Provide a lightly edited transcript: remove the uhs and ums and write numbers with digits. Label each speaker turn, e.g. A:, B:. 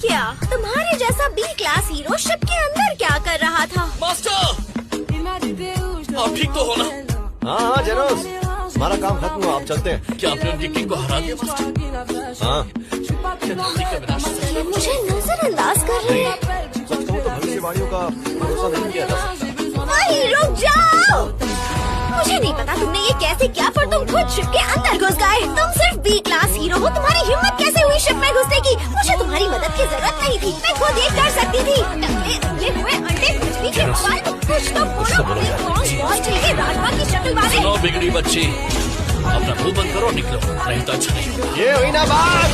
A: क्या? तुम्हारे जैसा बी क्लास हीरो शिप के अंदर क्या कर रहा था?
B: मास्टर, आप ठीक तो हो ना?
C: हाँ जेरोस, हमारा काम खत्म हुआ, आप चलते हैं।
B: क्या आपने उनकी किंग को हरा दिया मास्टर?
C: हाँ,
B: क्या धरती का विनाश सच
A: ये मुझे नजरअंदाज कर रहे हैं।
C: सच कहूँ तो भविष्यवाणियों का भरोसा नहीं किया था।
A: वहीं रुक जाओ। मुझे नहीं पता तुमने ये कैसे किया, पर तुम खुद शिप के अंदर घुस गए। तुम सिर्फ बी क्लास हीरो हो, तुम्हारी हिम्मत कैसे हुई शिप में घुसने की? मुझे तुम्हारी मदद की जरूरत नहीं थी, मैं खुद ये कर सकती थी। टकले उबले हुए अंडे बिजली के बवाल, कुछ तो बोलो। बहुत चाहिए राजमा की शक्ल वाले।
B: सुनो बिगड़ी बच्ची, अपना मुंह बंद करो, निकलो, नहीं तो अच्छा नहीं।
C: ये हुई ना बात।